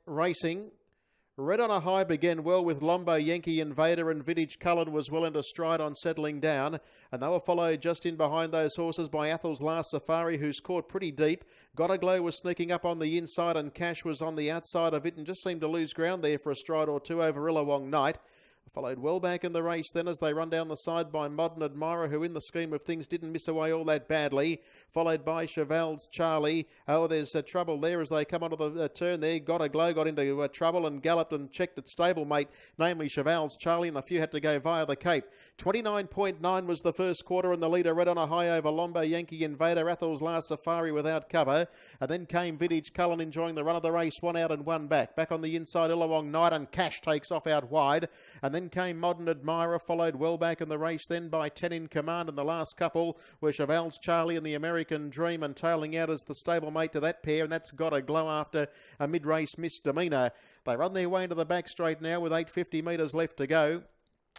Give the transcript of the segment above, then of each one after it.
racing. Red on a High began well with Lombo Yankee Invader, and Vintage Cullen was well into stride on settling down. And they were followed just in behind those horses by Athel's Last Safari, who's caught pretty deep. Got a Glow was sneaking up on the inside, and Cash was on the outside of it and just seemed to lose ground there for a stride or two over Illawong Night. Followed well back in the race then as they run down the side by Modern Admirer, who in the scheme of things didn't miss away all that badly. Followed by Cheval's Charlie. Oh, there's trouble there as they come onto the turn there. Got a Glow got into trouble and galloped and checked its stablemate, namely Cheval's Charlie, and a few had to go via the Cape. 29.9 was the first quarter, and the leader Red on a High over Lombo Yankee Invader, Athel's Last Safari without cover. And then came Vintage Cullen enjoying the run of the race, one out and one back. Back on the inside, Illawong Night, and Cash takes off out wide. And then came Modern Admirer, followed well back in the race then by 10 in Command, and the last couple were Cheval's Charlie and the American Dream, and tailing out as the stablemate to that pair, and that's Got a Glow after a mid-race misdemeanour. They run their way into the back straight now with 850 metres left to go.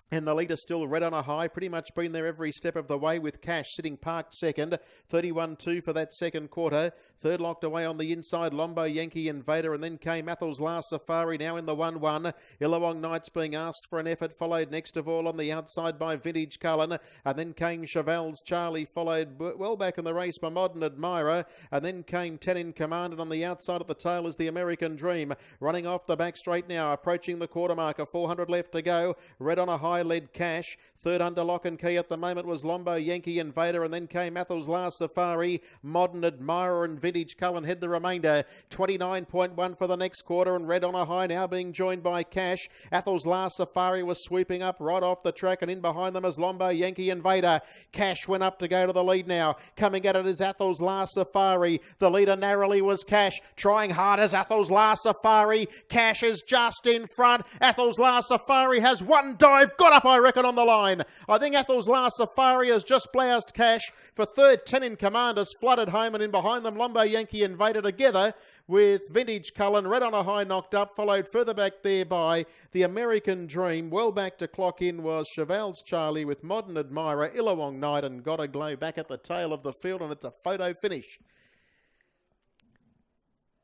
And the leader still Red on a High, pretty much been there every step of the way, with Cash sitting parked second. 31-2 for that second quarter. Third locked away on the inside, Lombo Yankee Invader, and then came Athel's Last Safari, now in the 1-1. Illawong Nights being asked for an effort, followed next of all on the outside by Vintage Cullen. And then came Cheval's Charlie, followed well back in the race by Modern Admirer. And then came 10 in Command, and on the outside at the tail is the American Dream. Running off the back straight now, approaching the quarter marker, 400 left to go. Red on a High led Cash. Third under lock and key at the moment was Lombo Yankee Invader, and then came Athel's Last Safari. Modern Admirer and Vintage Cullen head the remainder. 29.1 for the next quarter, and Red on a High now being joined by Cash. Athel's Last Safari was sweeping up right off the track, and in behind them is Lombo Yankee Invader. Cash went up to go to the lead now. Coming at it is Athel's Last Safari. The leader narrowly was Cash. Trying hard as Athel's Last Safari. Cash is just in front. Athel's Last Safari has one dive. Got up, I reckon, on the line. I think Athel's Last Safari has just bloused Cash for third. 10 in Command has flooded home, and in behind them Lombo Yankee Invader together with Vintage Cullen. Red on a High knocked up, followed further back there by the American Dream. Well back to clock in was Cheval's Charlie with Modern Admirer, Illawong Night, and Got a Glow back at the tail of the field, and it's a photo finish.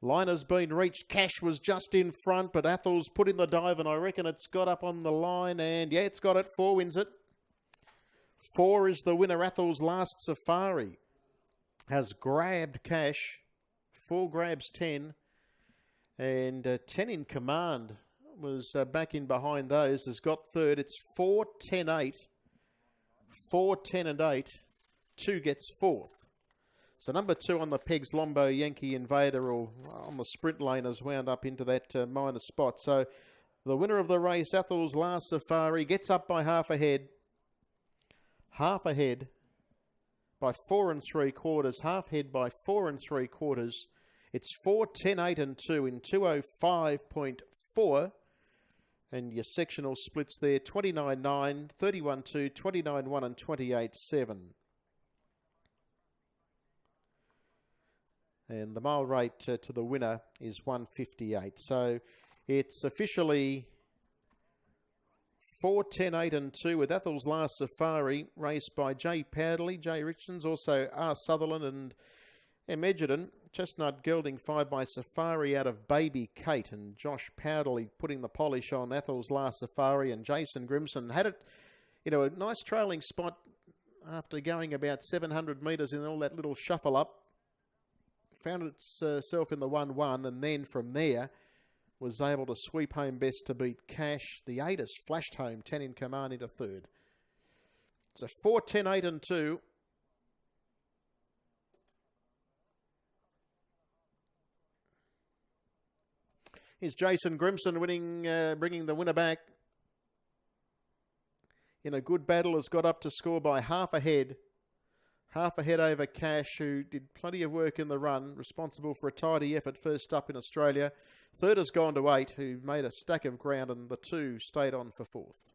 Line has been reached. Cash was just in front, but Athel's put in the dive, and I reckon it's got up on the line, and yeah, it's got it. 4 wins it. 4 is the winner. Athel's Last Safari has grabbed Cash. 4 grabs 10, and 10 in Command was back in behind those, has got third. It's 4, 10, 8. 4, 10 and 8. 2 gets fourth. So number 2 on the pegs, Lombo Yankee Invader, or on the sprint lane, has wound up into that minor spot. So the winner of the race, Athel's Last Safari, gets up by half a head. Half a head by 4 3/4. Half head by 4 3/4. It's 4, 10, 8 and 2 in 205.4. And your sectional splits there, 29.9, 31.2, 29.1 and 28.7. And the mile rate to the winner is 158. So it's officially 4, 10, 8 and 2 with Athel's Last Safari, raced by J. Powderley, J. Richards, also R. Sutherland and M. Edgerton. Chestnut Gelding 5 by Safari out of Baby Kate, and Josh Powderley putting the polish on Athel's Last Safari, and Jason Grimson had it, a nice trailing spot after going about 700 metres in all that little shuffle up. Found itself in the 1-1, and then from there was able to sweep home best to beat Cash. The 8 has flashed home, 10 in Command into third. So 4, 10, 8 and 2. Here's Jason Grimson winning, bringing the winner back. In a good battle, has got up to score by half a head. Half a head over Cash, who did plenty of work in the run, responsible for a tidy effort first up in Australia. Third has gone to 8, who made a stack of ground, and the 2 stayed on for fourth.